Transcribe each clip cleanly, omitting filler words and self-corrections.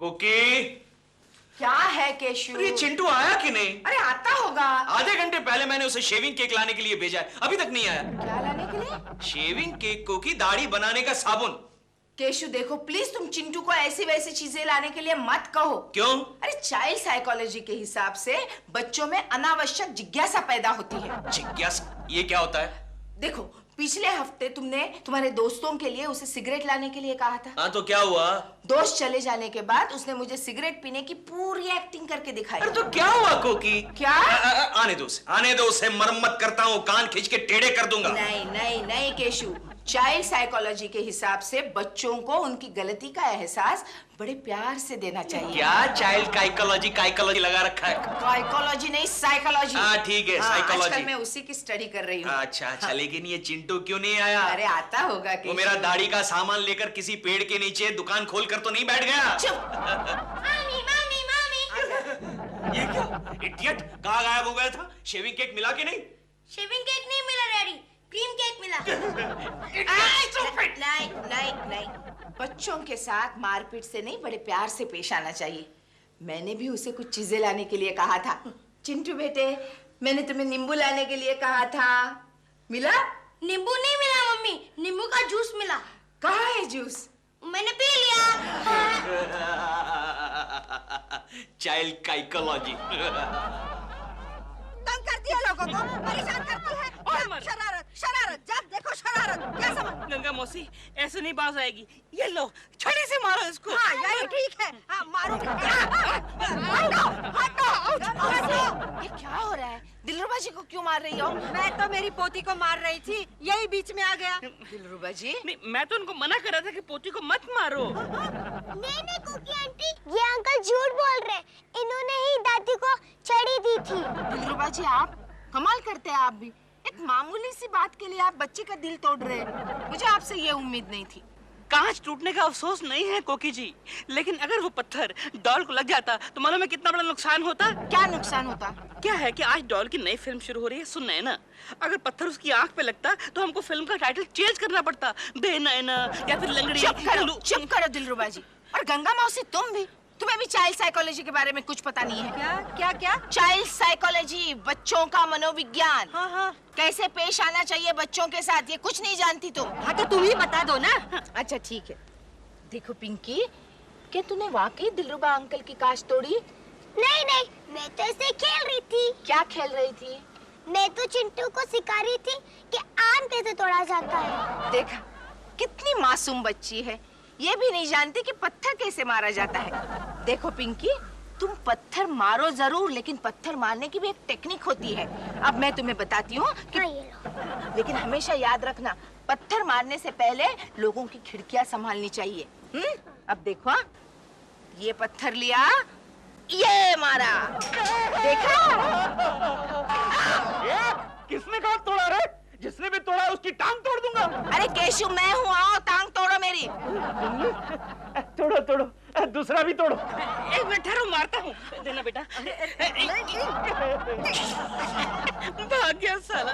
Cookie. क्या है cashew? अरे चिंटू आया कि नहीं? अरे आता होगा। आधे घंटे पहले मैंने उसे शेविंग केक लाने के लिए भेजा है, अभी तक नहीं आया। क्या लाने के लिए? शेविंग केक कुकी, दाढ़ी बनाने का साबुन। केशु देखो प्लीज, तुम चिंटू को ऐसी वैसी चीजें लाने के लिए मत कहो। क्यों? अरे चाइल्ड साइकोलॉजी के हिसाब से बच्चों में अनावश्यक जिज्ञासा पैदा होती है। जिज्ञासा? ये क्या होता है? देखो पिछले हफ्ते तुमने तुम्हारे दोस्तों के लिए उसे सिगरेट लाने के लिए कहा था। हाँ तो क्या हुआ? दोस्त चले जाने के बाद उसने मुझे सिगरेट पीने की पूरी एक्टिंग करके दिखाई। अरे तो क्या हुआ कुकी? क्या? आने दो उसे, आने दो उसे, मरम्मत करता हूँ, कान खींच के टेढ़े कर दूंगा। नहीं नहीं नहीं केशु, चाइल्ड साइकोलॉजी के हिसाब से बच्चों को उनकी गलती का एहसास बड़े प्यार से देना चाहिए। क्या चाइल्ड काइकोलॉजी लगा रखा है? साइकोलॉजी नहीं साइकोलॉजी। हाँ ठीक है, साइकोलॉजी। आजकल मैं उसी की स्टडी कर रही हूँ। अच्छा, लेकिन ये चिंटू क्यों नहीं आया? अरे आता होगा वो मेरा दाढ़ी का सामान लेकर किसी पेड़ के नीचे दुकान खोलकर तो नहीं बैठ गया? चुप। मामी मामी मामी। ये क्या इडियट, कहाँ गायब हो गया था? शेविंग केक मिला कि नहीं? शेविंग केक नहीं मिला डैडी, क्रीम केक मिला। नहीं नहीं नहीं, बच्चों के साथ मारपीट से नहीं, बड़े प्यार से पेश आना चाहिए। मैंने भी उसे कुछ चीजें लाने के लिए कहा था। चिंटू बेटे, मैंने तुम्हें नींबू लाने के लिए कहा था, मिला? नींबू नहीं मिला मम्मी, नींबू का जूस मिला। कहाँ है जूस? मैंने पी लिया। चाइल्ड काइकोलॉजी। तंग करती है लोगों को, परेशान करती है। शरारत शरारत, जब देखो शरारत। क्या समझ? गंगा मौसी ऐसे नहीं बाज आएगी, ये लो छड़ी से मारो इसको। हाँ यही ठीक है। हाँ मारो। हटो हटो हटो। ये क्या हो रहा है? दिलरुबा जी को क्यों मार रही हो? मैं तो मेरी पोती को मार रही थी, यही बीच में आ गया। दिलरुबा जी, नहीं, मैं तो उनको मना कर रहा था कि पोती को मत मारो। नहीं नहीं कुकी आंटी, ये अंकल झूठ बोल रहे, इन्होंने ही दादी को छड़ी दी थी। दिलरुबा जी आप कमाल करते हैं। आप भी एक मामूली सी बात के लिए आप बच्चे का दिल तोड़ रहे हैं। मुझे आपसे ये उम्मीद नहीं थी। कांच टूटने का अफसोस नहीं है कोकी जी, लेकिन अगर वो पत्थर डॉल को लग जाता तो मालूम है कितना बड़ा नुकसान होता। क्या नुकसान होता? क्या है कि आज डॉल की नई फिल्म शुरू हो रही है, सुन रहे हैं ना? अगर पत्थर उसकी आंख पे लगता तो हमको फिल्म का टाइटल चेंज करना पड़ता, बेनैना या फिर लंगड़ी। चुप करो दिलरुबा जी। और गंगा मौसी तुम भी, तुम्हें भी चाइल्ड साइकोलॉजी के बारे में कुछ पता नहीं है? क्या क्या क्या? चाइल्ड साइकोलॉजी, बच्चों का मनोविज्ञान। हाँ हाँ। कैसे पेश आना चाहिए बच्चों के साथ, ये कुछ नहीं जानती तुम। हाँ तो तुम ही बता दो ना। अच्छा ठीक है। देखो पिंकी, क्या तूने वाकई दिलरुबा अंकल की कांच तोड़ी? नहीं नहीं, मैं तो ऐसे खेल रही थी। क्या खेल रही थी? मैं तो चिंटू को सिखा रही थी कि आम कैसे तोड़ा जाता है। देखा कितनी मासूम बच्ची है, ये भी नहीं जानती कि पत्थर कैसे मारा जाता है। देखो पिंकी, तुम पत्थर मारो जरूर, लेकिन पत्थर मारने की भी एक टेक्निक होती है। अब मैं तुम्हें बताती हूँ कि... हाँ, ये लो। लेकिन हमेशा याद रखना, पत्थर मारने से पहले लोगों की खिड़कियां संभालनी चाहिए। अब देखो, ये पत्थर लिया, ये मारा, देखा? किसने कहा तोड़ा रे? जिसने भी तोड़ा उसकी टांग तोड़ दूंगा। अरे केशु मैं हूँ, आओ टांग तोड़ो मेरी। तोड़ो तोड़ो, दूसरा भी तोड़ो। एक मिनट ठहरो, मारता हूँ, देना बेटा। भाग गया साला।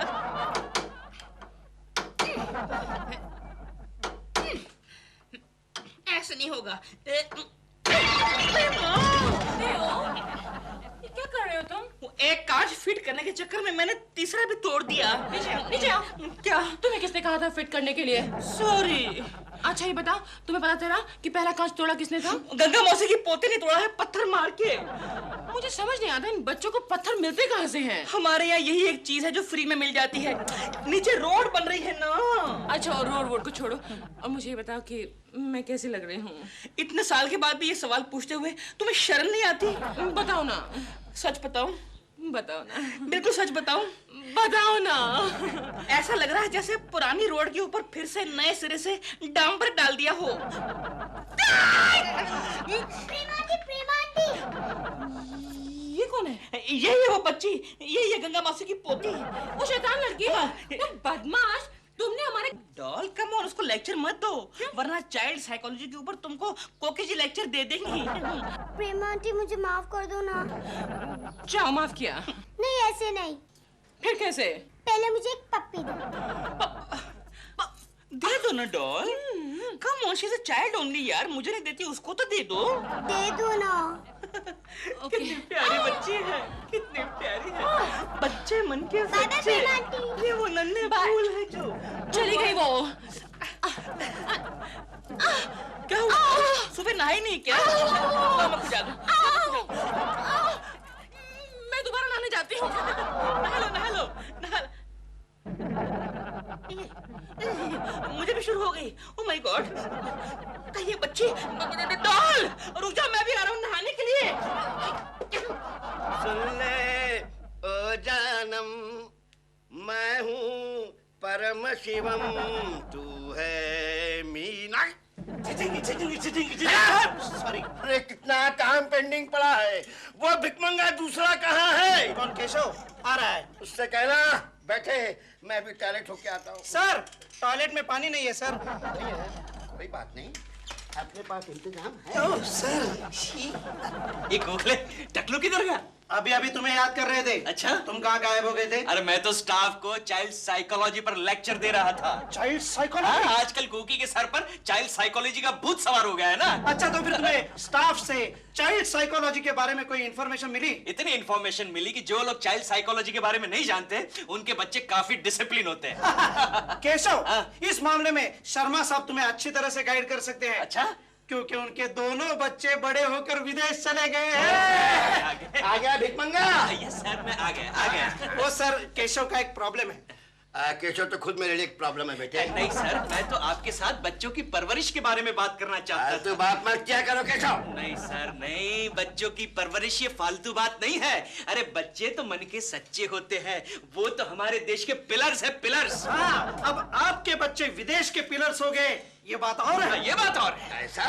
ऐसे नहीं होगा। क्या कर रहे हो तुम? वो एक कांच फिट करने के चक्कर में मैंने तीसरा भी तोड़ दिया। नीचे आओ। क्या? तुम्हें किसने कहा था फिट करने के लिए? सॉरी। अच्छा ये बताओ, तुम्हें पता चला कि पहला कांच तोड़ा किसने था? गंगा मौसी की पोती ने तोड़ा है, पत्थर मार के। मुझे समझ नहीं आता इन बच्चों को पत्थर मिलते कहाँ से हैं? हमारे यहाँ यही एक चीज है जो फ्री में मिल जाती है। नीचे रोड बन रही है ना। अच्छा और रोड को छोड़ो, और मुझे ये बताओ कि मैं कैसी लग रही हूँ? इतने साल के बाद भी ये सवाल पूछते हुए तुम्हें शर्म नहीं आती? बताओ ना। सच बताओ? बताओ ना। बिल्कुल सच बताओ? बताओ ना। ऐसा लग रहा है जैसे पुरानी रोड के ऊपर फिर से नए सिरे से डांबर डाल दिया हो। प्रेमांटी प्रेमांटी। ये कौन है? यही है वो बच्ची, यही है गंगा मौसी की पोती। वो शैतान लड़की। वो बदमाश, तुमने हमारे डॉल कम और उसको लेक्चर मत दो, वरना चाइल्ड साइकोलॉजी के ऊपर तुमको कोकी जी लेक्चर दे देंगी। प्रेमांटी मुझे माफ कर दो ना। जाओ, माफ किया? नहीं ऐसे नहीं। फिर कैसे? पहले मुझे एक पप्पी दो। दे दो ना doll. Come on, she is a child only यार, मुझे नहीं देती, उसको तो दे दो। दे दो ना। कितनी प्यारी बच्ची है, कितनी प्यारी है। बच्चे मन के बाय सच्चे। Bye aunty. ये वो नन्हे फूल है जो चली गई वो। क्या हुआ? सुबह नहाई नहीं क्या? मैं खुजा दूं। मैं दोबारा नहाने जाती हूँ। नहा लो। मुझे भी शुरू हो गई। ओह माय गॉड, कहीं ये बच्ची डॉल, रुक जा, मैं भी आ रहा हूँ नहाने के लिए। सुन ले ओ जानम, मैं हूँ परम शिवम, तू है मीना। सॉरी, अरे कितना काम पेंडिंग पड़ा है। वो भिकमंगा दूसरा कहाँ है? कौन? केशव आ रहा है। उससे कहना बैठे, मैं भी टॉयलेट होके आता हूँ। सर टॉयलेट में पानी नहीं है सर। नहीं है, कोई बात नहीं, अपने पास इंतजाम है। ओह सर, एक गोखले टकलू किधर गया? अभी अभी तुम्हें याद कर रहे थे। अच्छा? तुम कहाँ गायब हो गए थे? अरे मैं तो स्टाफ को चाइल्ड साइकोलॉजी पर लेक्चर दे रहा था। चाइल्ड हाँ, साइकोलॉजी? आजकल कुकी के सर पर चाइल्ड साइकोलॉजी का भूत सवार हो गया है ना। अच्छा, तो फिर तुम्हें स्टाफ से चाइल्ड साइकोलॉजी के बारे में कोई इंफॉर्मेशन मिली? इतनी इंफॉर्मेशन मिली कि जो लोग चाइल्ड साइकोलॉजी के बारे में नहीं जानते, उनके बच्चे काफी डिसिप्लिन होते हैं। केशव, हाँ। इस मामले में शर्मा साहब तुम्हें अच्छी तरह से गाइड कर सकते हैं। अच्छा? क्योंकि उनके दोनों बच्चे बड़े होकर विदेश चले गए हैं। आ गया भिकमंगा? यस सर, मैं आ गया। वो सर, केशव का एक प्रॉब्लम है। केशव तो खुद मेरे लिए एक प्रॉब्लम है बेटे। नहीं सर, मैं तो आपके साथ बच्चों की परवरिश के बारे में बात करना चाहता तू था। बात मत क्या करो केशव। नहीं सर, नहीं, बच्चों की परवरिश ये फालतू बात नहीं है। अरे बच्चे तो मन के सच्चे होते हैं, वो तो हमारे देश के पिलर्स है, पिलर्स। हाँ, अब आपके बच्चे विदेश के पिलर्स हो गए, ये बात और है। ये बात और है। ऐसा?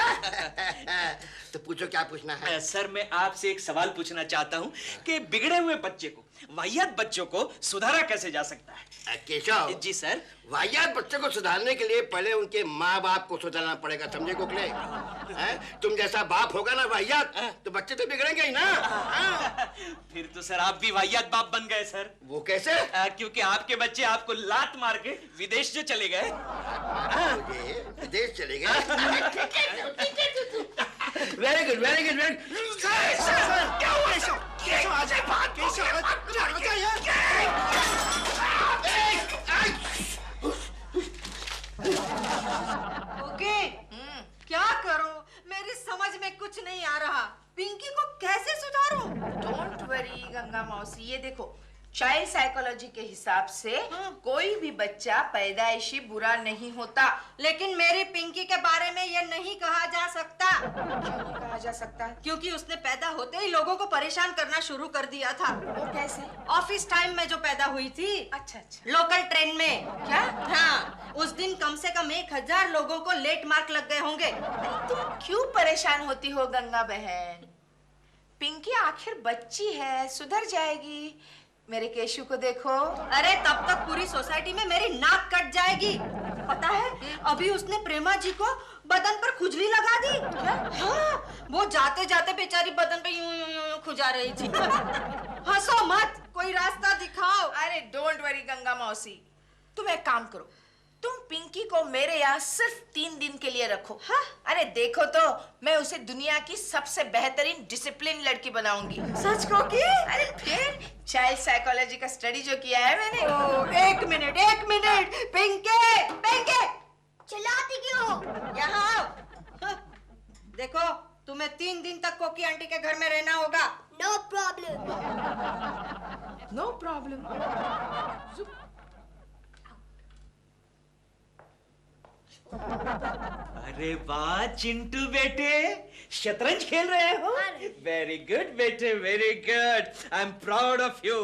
तो पूछो क्या पूछना है। सर, मैं आपसे एक सवाल पूछना चाहता हूँ कि बिगड़े हुए बच्चे को, वाहियात बच्चों को सुधारा कैसे जा सकता है? केशव जी सर। वाहियात बच्चों को सुधारने के लिए पहले उनके माँ बाप को सुधारना पड़ेगा, समझे गोखले? हैं? तुम जैसा बाप होगा ना वाहियात, तो बच्चे तो बिगड़ेंगे ही ना। हाँ? फिर तो सर आप भी वाहियात बाप बन गए सर। वो कैसे? क्योंकि आपके बच्चे आपको लात मार के विदेश जो चले गए। विदेश चले गए। Very good, very good, very good. क्या हुआ? केशव आ जाए, केशव आ जाए यार। ओके, क्या करो? मेरी समझ में कुछ नहीं आ रहा। पिंकी को कैसे सुधारूं? डोंट वरी गंगा मौसी, ये देखो, चाइल्ड साइकोलॉजी के हिसाब से कोई भी बच्चा पैदाइशी बुरा नहीं होता। लेकिन मेरी पिंकी के बारे में ये नहीं कहा जा सकता। क्यों नहीं कहा जा सकता? क्योंकि उसने पैदा होते ही लोगों को परेशान करना शुरू कर दिया था। वो कैसे? ऑफिस टाइम में जो पैदा हुई थी। अच्छा अच्छा। लोकल ट्रेन में। क्या? हाँ, उस दिन कम से कम 1000 लोगों को लेट मार्क लग गए होंगे। तुम क्यों परेशान होती हो गंगा बहन? पिंकी आखिर बच्ची है, सुधर जाएगी। मेरे केशु को देखो। अरे तब तक पूरी सोसाइटी में मेरी नाक कट जाएगी। पता है, अभी उसने प्रेमा जी को बदन पर खुजली लगा दी। क्या? हाँ, वो जाते जाते बेचारी बदन पे यूं यूं यूं खुजा रही थी। हंसो मत, कोई रास्ता दिखाओ। अरे डोंट वरी गंगा मौसी, तुम एक काम करो, तुम पिंकी को मेरे यहाँ सिर्फ 3 दिन के लिए रखो। हाँ? अरे देखो तो, मैं उसे दुनिया की सबसे बेहतरीन डिसिप्लिन लड़की बनाऊंगी। सच को की? अरे फिर चाइल्ड साइकोलॉजी का स्टडी जो किया है मैंने। एक मिनट, पिंकी, पिंकी, चिल्लाती क्यों हो? यहाँ आओ। हाँ, देखो, तुम्हें 3 दिन तक कोकी आंटी के घर में रहना होगा। No problem. No problem. अरे वाह चिंटू बेटे, शतरंज खेल रहे हो? वेरी गुड बेटे, very good. I am proud of you.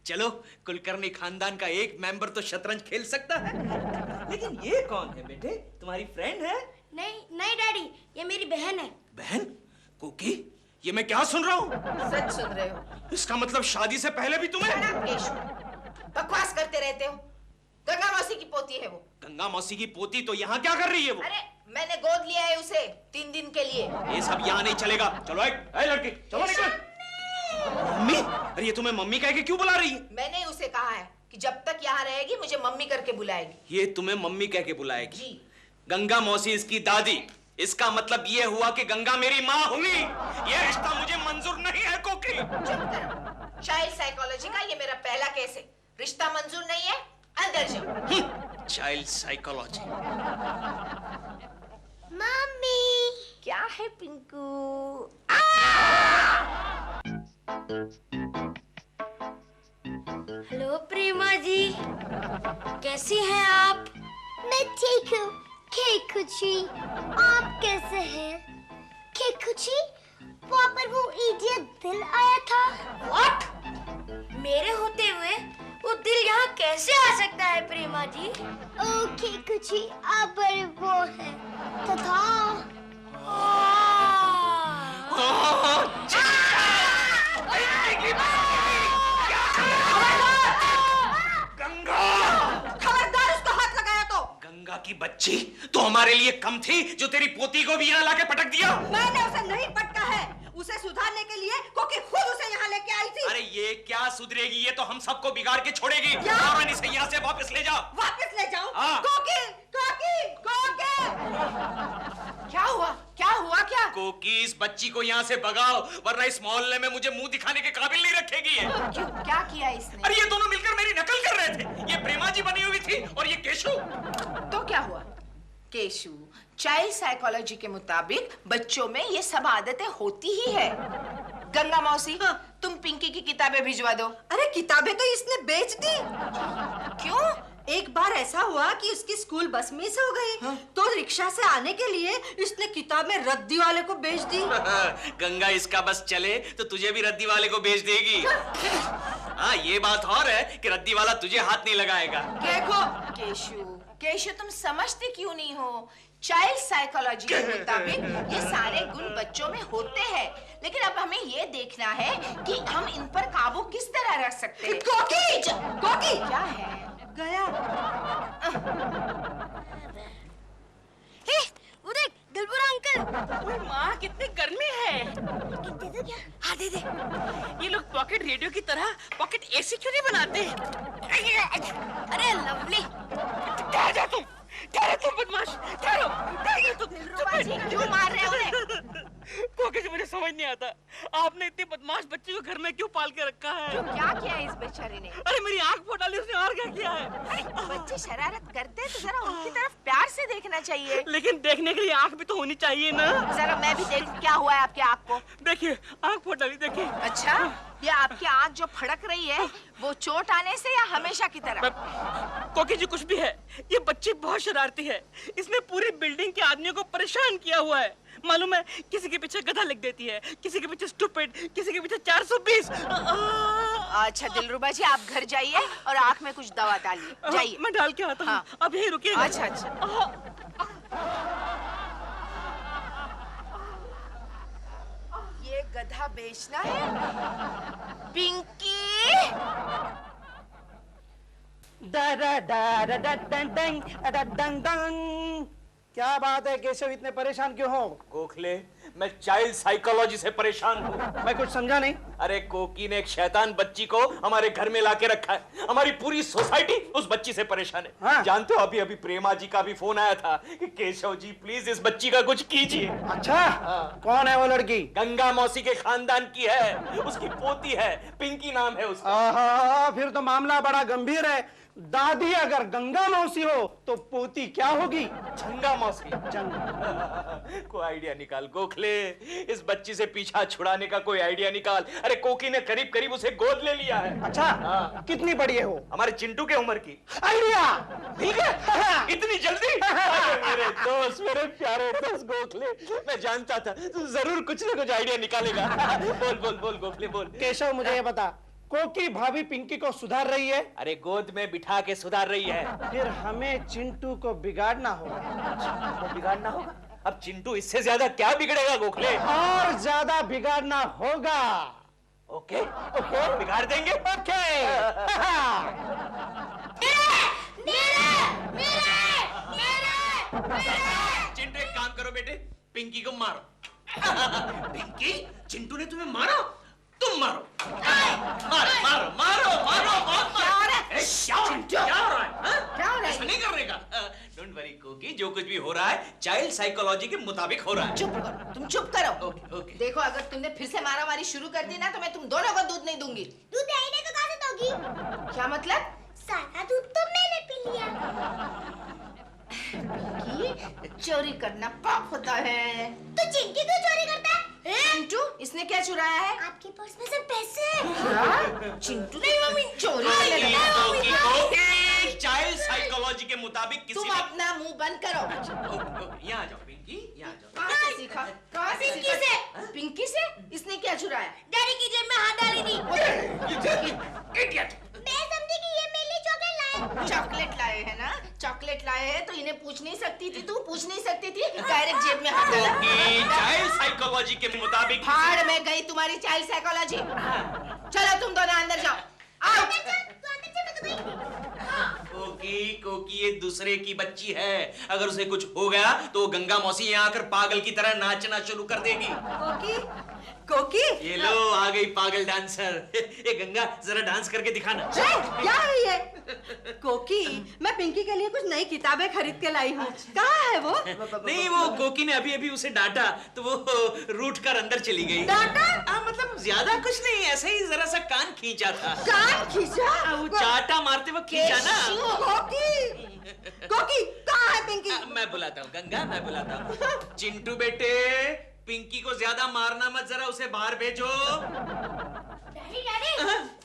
चलो, कुलकर्णी खानदान का एक मेंबर तो शतरंज खेल सकता है। लेकिन ये कौन है बेटे? तुम्हारी फ्रेंड है? नहीं डैडी, ये मेरी बहन है। बहन? कुकी, ये मैं क्या सुन रहा हूँ? सच सुन रहे हो? इसका मतलब शादी से पहले भी तुम्हें? केशव, बकवास करते रहते हो। गंगा मौसी की पोती है वो। गंगा मौसी की पोती तो यहाँ क्या कर रही है वो? अरे मैंने गोद लिया है उसे 3 दिन के लिए। ये सब यहाँ नहीं चलेगा। चलो लड़की, चलो निकल। मम्मी? अरे ये तुम्हें मम्मी कह के क्यों बुला रही है? मैंने उसे कहा है कि जब तक यहाँ रहेगी मुझे मम्मी करके बुलाएगी। ये तुम्हें मम्मी कह के बुलाएगी? जी। गंगा मौसी इसकी दादी, इसका मतलब ये हुआ कि गंगा मेरी माँ हुई। ये रिश्ता मुझे मंजूर नहीं है कोकी। चुप करो। चाइल्ड साइकोलॉजी का ये मेरा पहला केस है। रिश्ता मंजूर नहीं है, अंदर जाओ। Child psychology. मम्मी क्या है पिंकू? हेलो प्रेमा जी, कैसी हैं आप? मैं ठीक हूँ केकुची, आप कैसे हैं? केकुची, वहाँ पर वो इडियट दिल आया था। What? मेरे होते हुए वो दिल यहाँ कैसे आ सकता है प्रेमा जी? ओ केकुची, आप बड़े वो हैं तथा खबरदार उसको हाथ लगाया तो। गंगा की बच्ची, तो हमारे लिए कम थी जो तेरी पोती को भी यहाँ लाके पटक दिया? मैंने उसे नहीं पटका है, उसे सुधारने के लिए कोकी खुद उसे यहाँ लेके आई थी। अरे ये क्या सुधरेगी, ये तो हम सबको बिगाड़ के छोड़ेगी। क्या? और इसे यहाँ से वापस ले जाओ। वापस ले जाऊं? हाँ। कोकी, कोकी, कोकी। क्या हुआ? क्या हुआ? क्या? कोकी, इस बच्ची को यहाँ से भगाओ, वरना इस मोहल्ले में मुझे मुंह दिखाने के काबिल नहीं रखेगी ये। क्यों? क्या किया इसने? अरे ये दोनों मिलकर मेरी नकल कर रहे थे। ये प्रेमा जी बनी हुई थी और ये केशु। तो क्या हुआ? केशु, चाइल्ड साइकोलॉजी के मुताबिक बच्चों में ये सब आदतें होती ही है। गंगा मौसी, तुम पिंकी की किताबें भिजवा दो। अरे किताबें तो इसने बेच दी। क्यों? एक बार ऐसा हुआ कि उसकी स्कूल बस मिस हो गई, तो रिक्शा से आने के लिए इसने किताबें रद्दी वाले को बेच दी। गंगा, इसका बस चले तो तुझे भी रद्दी वाले को बेच देगी। हाँ, ये बात और है कि रद्दी वाला तुझे हाथ नहीं लगाएगा। देखो केशु, केशु तुम समझते क्यों नहीं हो? चाइल्ड साइकोलॉजी के मुताबिक ये सारे गुण बच्चों में होते हैं, लेकिन अब हमें ये देखना है कि हम इन पर काबू किस तरह रख सकते हैं। कोकी, कोकी, क्या है? गया। वो देख दिलबरा अंकल। ओए माँ, कितनी गर्मी है। दे दो क्या? हाँ दे दे। ये लोग पॉकेट रेडियो की तरह पॉकेट एसी क्यों नहीं बनाते? अरे लवली, क्या जा तुम? तुम बदमाश, ठहरो, तुम। दिलरुबा जी, क्यों मार रहे हो उन्हें? कोकी जी, मुझे समझ नहीं आता, आपने इतनी बदमाश बच्ची को घर में क्यों पाल के रखा है? क्यों, क्या किया है इस बेचारी ने? अरे मेरी आंख फोड़ डाली उसने, और क्या किया है? अरे बच्चे शरारत करते हैं तो जरा उनकी तरफ प्यार से देखना चाहिए। लेकिन देखने के लिए आंख भी तो होनी चाहिए ना। जरा मैं भी देखूं क्या हुआ है आपके आंख को। देखिए, आंख फोड़ डाली, देखिए। अच्छा, ये आपकी आंख जो फड़क रही है वो चोट आने से या हमेशा की तरह? कोकी जी, कुछ भी है, ये बच्ची बहुत शरारती है। इसने पूरी बिल्डिंग के आदमियों को परेशान किया हुआ है। मालूम है, किसी के पीछे गधा लिख देती है, किसी के पीछे स्टूपिड, किसी के पीछे 420। अच्छा दिलरुबा जी, आप घर जाइए और आंख में कुछ दवा डालिए। जाइए। मैं डाल के आता हूँ। हाँ। अब यही रुकिए। अच्छा अच्छा। ये गधा बेचना है? पिंकी, क्या बात है केशव, इतने परेशान क्यों हो? गोखले, मैं चाइल्ड साइकोलॉजी से परेशान हूँ। मैं कुछ समझा नहीं। अरे कोकी ने एक शैतान बच्ची को हमारे घर में लाके रखा है। हमारी पूरी सोसाइटी उस बच्ची से परेशान है। हाँ। जानते हो, अभी अभी प्रेमा जी का भी फोन आया था कि केशव जी प्लीज इस बच्ची का कुछ कीजिए। अच्छा, कौन है वो लड़की? गंगा मौसी के खानदान की है, उसकी पोती है, पिंकी नाम है उसका। आहा, फिर तो मामला बड़ा गंभीर है। दादी अगर गंगा मौसी हो तो पोती क्या होगी? गंगा मौसी। कोई आइडिया निकाल गोखले, इस बच्ची से पीछा छुड़ाने का कोई आइडिया निकाल। अरे कोकी ने करीब करीब उसे गोद ले लिया है। अच्छा, हाँ। कितनी बड़ी है वो? हमारे चिंटू के उम्र की। आइडिया ठीक है, इतनी जल्दी? अरे मेरे दोस्त, मेरे प्यारे दोस्त गोखले, मैं जानता था तू जरूर कुछ ना कुछ आइडिया निकालेगा। बोल बोल बोल गोखले बोल। केशव, मुझे ये बता, कोकी भाभी पिंकी को सुधार रही है? अरे गोद में बिठा के सुधार रही है। फिर हमें चिंटू को बिगाड़ना होगा। तो बिगाड़ना होगा। अब चिंटू इससे ज्यादा क्या बिगड़ेगा गोखले? और ज्यादा बिगाड़ना होगा। ओके ओके, बिगाड़ देंगे। ओके। चिंटू, एक काम करो बेटे, पिंकी को मारो। पिंकी, चिंटू ने तुम्हें मारा, तुम मारो। मारो मारो मारो मारो, बहुत मारो। भी हो रहा है चाइल्ड साइकोलॉजी के मुताबिक हो रहा है। चुप करो, तुम चुप करो। Okay okay. देखो अगर तुमने फिर से मारामारी शुरू कर दी ना तो मैं तुम दोनों को दूध नहीं दूंगी। दूध देने को कहाँ से दोगी? क्या मतलब? सारा दूध तो मैंने पी लिया। कि चोरी करना पाप होता है। तो चिंकी क्यों चोरी करता है? चिंटू, इसने क्या चुराया है? आपके पर्स में से पैसे। क्या? चिंटू नहीं मम्मी, चोरी करने लगा। चाइल्ड साइकोलॉजी के मुताबिक किसी तुम ने अपना मुंह बंद करो। यहाँ आ जाओ पिंकी, यहाँ आ जाओ। कहाँ से सीखा? कहाँ से पिंकी सीखा? से। पिंकी से? इसने क्या चुराया? डैडी की जेब में हाथ डाली थी। इडियट। मैं समझी कि ये मेरे लिए चॉकलेट लाए। चॉकलेट लाए है ना? चॉकलेट लाए हैं तो इन्हें पूछ नहीं सकती थी? तू पूछ नहीं सकती थी? डायरेक्ट जेब में हाथ डाला। चाइल्ड साइकोलॉजी के मुताबिक फाड़ में गई तुम्हारी चाइल्ड साइकोलॉजी। चलो तुम दोनों अंदर जाओ। आओ। कोकी कोकी ये दूसरे की बच्ची है, अगर उसे कुछ हो गया तो वो गंगा मौसी यहाँ आकर पागल की तरह नाचना शुरू कर देगी। कोकी कोकी ये लो आ गई पागल डांसर। ए गंगा जरा डांस करके दिखाना। क्या है ये? कोकी, मैं पिंकी के लिए कुछ नई किताबें खरीद के लाई हूँ। कहाँ है वो? नहीं वो कोकी ने अभी अभी उसे डांटा तो वो रूठ कर अंदर चली गई। डांटा? मतलब ज्यादा कुछ नहीं, ऐसे ही जरा सा कान खींचा था। कान खींचा? वो चाटा मारते वक्त खींचा ना। कोकी कोकी कहाँ है पिंकी? मैं बुलाता हूँ गंगा, मैं बुलाता हूँ। चिंटू बेटे, पिंकी को ज्यादा मारना मत, जरा उसे बाहर भेजो। डैडी डैडी,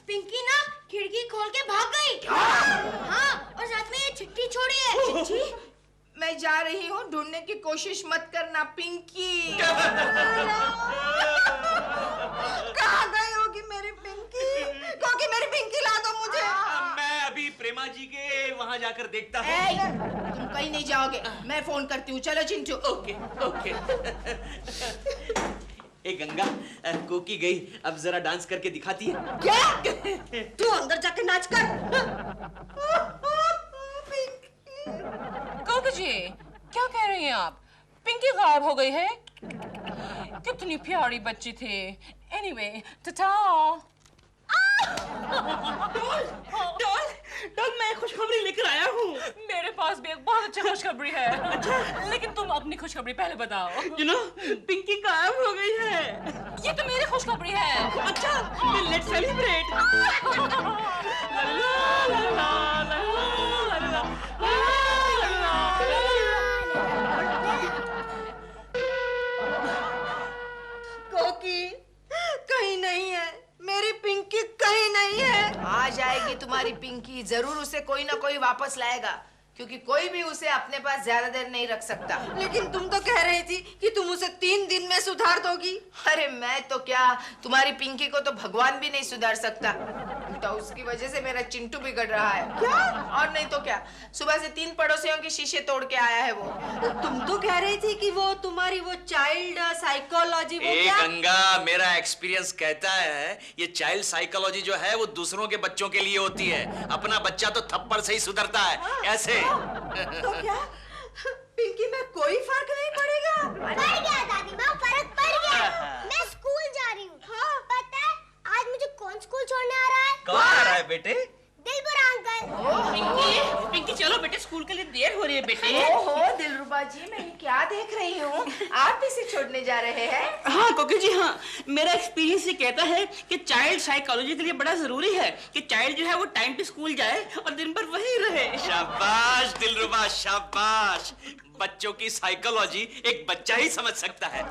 पिंकी ना खिड़की खोल के भाग गई। हाँ, और साथ में ये चिट्ठी छोड़ी है। चिट्ठी? मैं जा रही हूँ, ढूंढने की कोशिश मत करना पिंकी। कहाँ गई होगी मेरी पिंकी? कोकी मेरी पिंकी ला दो मुझे। मैं अभी प्रेमा जी के वहाँ जाकर देखता हूँ। तुम कहीं नहीं जाओगे, मैं फोन करती हूँ। चलो चिंटू। Okay okay. ए गंगा, कोकी गई, अब जरा डांस करके दिखाती है। क्या? तू अंदर जाके नाच कर। कोकी जी, क्या कह रही हैं आप? पिंकी गायब हो गई है? कितनी प्यारी बच्ची थी। एनीवे, टाटा। डॉल मैं खुशखबरी लेकर आया हूँ। मेरे पास भी एक बहुत अच्छी खुशखबरी है। अच्छा, लेकिन तुम अपनी खुशखबरी पहले बताओ। पिंकी गायब हो गई है। ये तो मेरी खुशखबरी है। अच्छा, लेट्स सेलिब्रेट। कोकी कहीं नहीं है, मेरी पिंकी कहीं नहीं है। आ जाएगी तुम्हारी पिंकी, जरूर उसे कोई ना कोई वापस लाएगा, क्योंकि कोई भी उसे अपने पास ज्यादा देर नहीं रख सकता। लेकिन तुम तो कह रही थी कि तुम उसे 3 दिन में सुधार दोगी। अरे मैं तो क्या, तुम्हारी पिंकी को तो भगवान भी नहीं सुधार सकता। तो उसकी वजह से मेरा चिंटू बिगड़ रहा है। क्या? और नहीं तो क्या, सुबह से 3 पड़ोसियों के शीशे तोड़ के आया है वो। तुम तो कह रही थी कि वो तुम्हारी वो चाइल्ड साइकोलॉजी वो ए क्या? गंगा, मेरा एक्सपीरियंस कहता है ये चाइल्ड साइकोलॉजी जो है वो दूसरों के बच्चों के लिए होती है, अपना बच्चा तो थप्पड़ से ही सुधरता है। ऐसे तो क्या पिंकी में कोई फर्क नहीं पड़ेगा? पड़ गया दादी माँ, फर्क पड़ गया। मैं स्कूल जा रही हूँ। हाँ, पता है आज मुझे कौन स्कूल छोड़ने आ रहा है? कौन आ रहा है बेटे? दिलबरा अंकल। पिंकी चलो बेटे, स्कूल के लिए देर हो रही है बेटे। ओहो दिलरुबा जी, मैं ये क्या देख रही हूँ, आप इसे छोड़ने जा रहे हैं? हाँ कोकी जी हाँ, मेरा एक्सपीरियंस ये कहता है कि चाइल्ड साइकोलॉजी के लिए बड़ा जरूरी है कि चाइल्ड जो है वो टाइम पे स्कूल जाए और दिन भर वहीं रहे। शाबाश दिलरुबा शाबाश, बच्चों की साइकोलॉजी एक बच्चा ही समझ सकता है।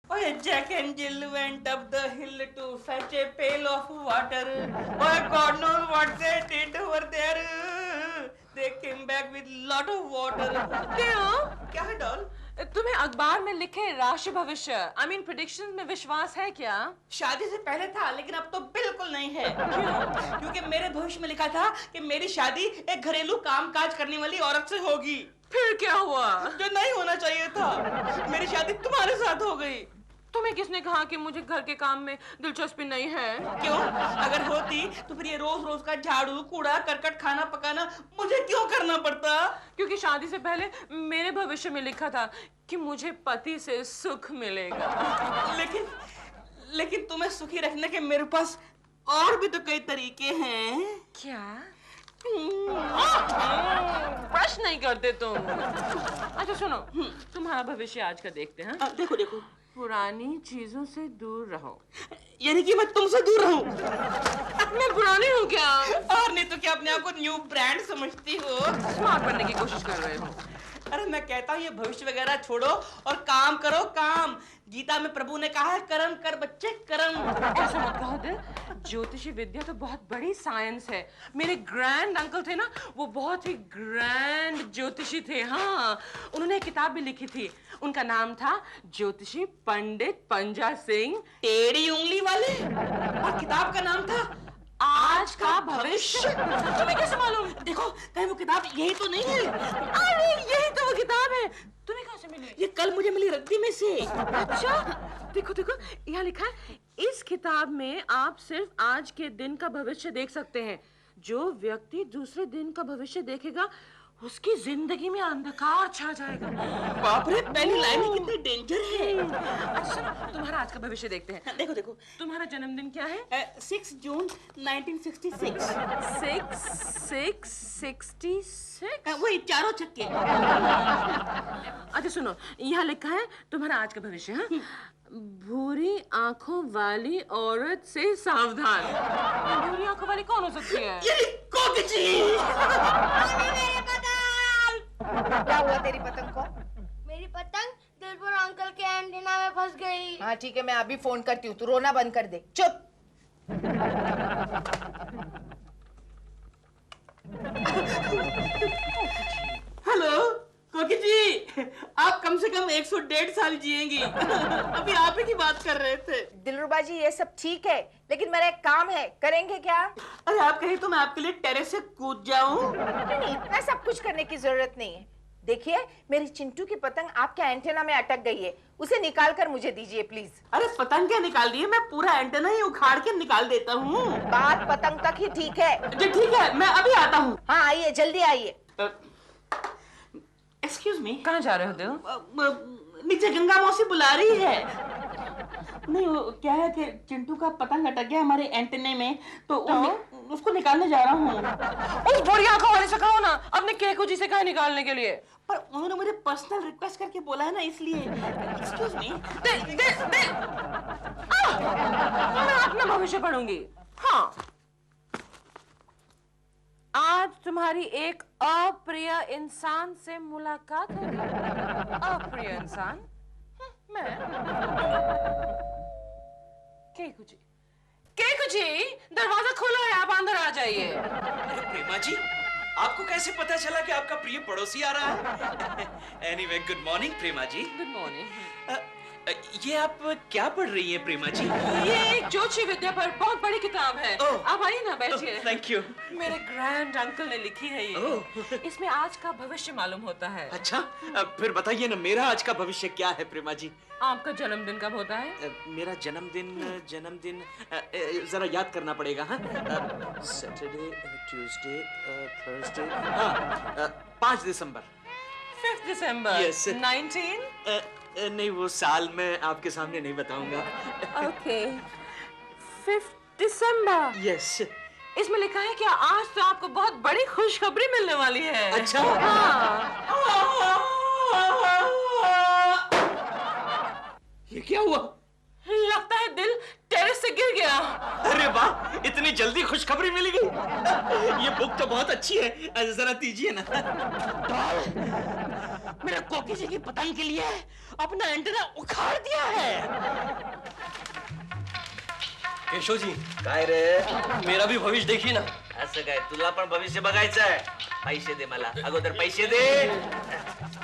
Oh, Jack and Jill went up the hill to fetch a pail of water. Oh, God knows what they did over there. They came back with lot of water. क्या है डॉल? तुम्हें अखबार में लिखे राशि भविष्य प्रेडिक्शंस में विश्वास है क्या? शादी से पहले था, लेकिन अब तो बिल्कुल नहीं है। क्यों? क्योंकि मेरे भविष्य में लिखा था कि मेरी शादी एक घरेलू कामकाज करने वाली औरत से होगी। फिर क्या हुआ? जो नहीं होना चाहिए था, मेरी शादी तुम्हारे साथ हो गई। तुम्हें किसने कहा कि मुझे घर के काम में दिलचस्पी नहीं है? क्यों? अगर होती तो फिर ये रोज रोज का झाड़ू कूड़ा करकट खाना पकाना मुझे क्यों करना पड़ता? क्योंकि शादी से पहले मेरे भविष्य में लिखा था कि मुझे पति से सुख मिलेगा। लेकिन तुम्हें सुखी रखने के मेरे पास और भी तो कई तरीके हैं। क्या? ब्रश नहीं करते तुम। अच्छा सुनो, तुम्हारा भविष्य आज का देखते हैं। देखो देखो, पुरानी चीजों से दूर रहो। यानी कि मैं तुमसे दूर रहूं? मैं पुरानी हूँ क्या? और नहीं तो क्या अपने आप को न्यू ब्रांड समझती हो? स्मार्ट बनने की कोशिश कर रहे हो। अरे मैं कहता हूँ ये भविष्य वगैरह छोड़ो और काम करो, काम। गीता में प्रभु ने कहा है कर्म कर बच्चे कर्म। ऐसा मत कहो दिल, ज्योतिषी विद्या तो बहुत बड़ी साइंस है। मेरे ग्रैंड अंकल थे ना, वो बहुत ही ग्रैंड ज्योतिषी थे। हाँ, उन्होंने एक किताब भी लिखी थी, उनका नाम था ज्योतिषी पंडित पंजा सिंह टेढ़ी उंगली वाले, और किताब का नाम था आज का भविष्य। तुम्हें कैसे मालूम? देखो कहीं वो किताब यही तो नहीं है? अरे यही तो वो किताब है। तुम्हें कहाँ से मिली? ये कल मुझे मिली रद्दी में से। अच्छा, देखो देखो, यहाँ लिखा है, इस किताब में आप सिर्फ आज के दिन का भविष्य देख सकते हैं। जो व्यक्ति दूसरे दिन का भविष्य देखेगा, उसकी जिंदगी में अंधकार छा जाएगा। बाप रे, पहली लाइन ही कितनी डेंजर है। अच्छा, तुम्हारा आज का भविष्य देखते हैं। देखो देखो, तुम्हारा जन्मदिन क्या है? 6 जून 1966। 666? वही चारों छक्के। अच्छा सुनो, यहाँ लिखा है तुम्हारा आज का भविष्य है, भूरी आंखों वाली औरत से सावधान। भूरी आंखों वाली कौन हो सकती है? क्या हुआ तेरी पतंग को? मेरी पतंग दिलबर अंकल के एंटीना में फंस गई। हाँ ठीक है, मैं अभी फोन करती हूँ, तू रोना बंद कर दे। चुप। हेलो कोकी जी, आप कम से कम 101.5 साल जिएंगी। अभी आप ही की बात कर रहे थे। दिलरुबा जी ये सब ठीक है, लेकिन मेरा एक काम है, करेंगे क्या? अरे आप कहें तो मैं आपके लिए टेरेस से कूद जाऊं? नहीं, इतना सब कुछ करने की जरूरत नहीं है। देखिए, मेरी चिंटू की पतंग आपके एंटेना में अटक गई है, उसे निकाल कर मुझे दीजिए प्लीज। अरे पतंग क्या निकाल दी है, मैं पूरा एंटेना ही उखाड़ के निकाल देता हूँ। बात पतंग तक ही ठीक है। जी ठीक है, मैं अभी आता हूँ। हाँ आइए, जल्दी आइए। एक्सक्यूज मी, कहाँ जा रहे हो दिल? नीचे गंगा मौसी बुला रही है। नहीं वो क्या है कि चिंटू का पतंग अटक गया हमारे एंटेने में, तो उसको निकालने जा रहा हूँ। उस बुढ़ी आंखों वाले से कहो ना, अपने केकू जी से कहे निकालने के लिए। पर उन्होंने मुझे पर्सनल रिक्वेस्ट करके बोला है ना, इसलिए। Excuse me. मैं अपना भविष्य पढ़ूंगी। हाँ, आज तुम्हारी एक अप्रिय इंसान से मुलाकात होगी। अप्रिय इंसान? मैं? केकू जी, केकू जी, दरवाजा खोलो है, आप अंदर आ जाइए। अरे प्रेमा जी, आपको कैसे पता चला कि आपका प्रिय पड़ोसी आ रहा है? Anyway, good morning Prema ji. Good morning. ये आप क्या पढ़ रही हैं प्रेमा जी? ये एक ज्योतिषी विद्या पर बहुत बड़ी किताब है। आप आइए ना, बैठिए। Thank you. मेरे ग्रैंड अंकल ने लिखी है ये। इसमें आज का भविष्य मालूम होता है। अच्छा, फिर बताइए ना, मेरा आज का भविष्य क्या है प्रेमा जी? आपका जन्मदिन कब होता है? मेरा जन्मदिन जरा याद करना पड़ेगा। हाँ, सैटरडे, ट्यूसडे, थर्सडे, हाँ 5 दिसंबर। 5 दिसंबर। Yes. 19? नहीं, वो साल मैं आपके सामने नहीं बताऊंगा। ओके, 5 दिसंबर। यस। इसमें लिखा है कि आज तो आपको बहुत बड़ी खुशखबरी मिलने वाली है। अच्छा। हाँ। ये क्या हुआ? लगता है दिल टेरेस से गिर गया। अरे वाह, इतनी जल्दी खुशखबरी मिल गई। ये बुक तो बहुत अच्छी है, जरा दीजिए ना। मेरा कोकी जी की पतंग के लिए अपना एंटेना उखाड़ दिया है। केशव जी, काय रे, मेरा भी भविष्य देखिए ना। असं काय, तुला पण भविष्य बघायचं आहे? पैसे दे मला, अगोदर पैसे दे।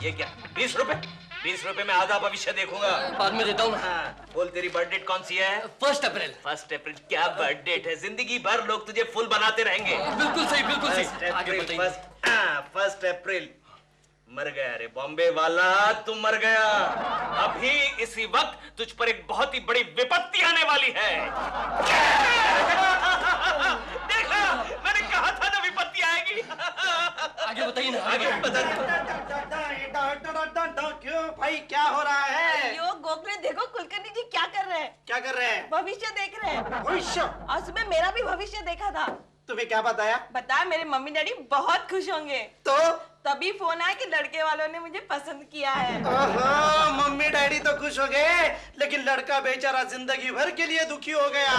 ये क्या, 20 रुपए? 20 रुपए में आधा भविष्य देखूंगा। बाद में देता हूँ। हाँ, बोल तेरी बर्थ डेट कौन सी है? 1 अप्रैल। 1 अप्रैल? क्या बर्थ डेट है, जिंदगी भर लोग तुझे फुल बनाते रहेंगे। बिल्कुल सही, बिल्कुल सही। 1 आगे अप्रैल, बताइए। 1 अप्रैल। मर गया रे बॉम्बे वाला, तू मर गया। अभी इसी वक्त तुझ पर एक बहुत ही बड़ी विपत्ति आने वाली है। देखा, मैंने कहा था ना विपत्ति आएगी। आगे बताइए ना, आगे। क्यों भाई, क्या हो रहा है? यो गोखले, देखो कुलकर्णी जी क्या कर रहे हैं। क्या कर रहे हैं? भविष्य देख रहे हैं। भविष्य? आज मैं मेरा भी भविष्य देखा था। तुम्हें क्या बताया? बताया मेरे मम्मी डैडी बहुत खुश होंगे। तो तभी फोन आया कि लड़के वालों ने मुझे पसंद किया है। ओहो, मम्मी डैडी तो खुश हो गए, लेकिन लड़का बेचारा जिंदगी भर के लिए दुखी हो गया।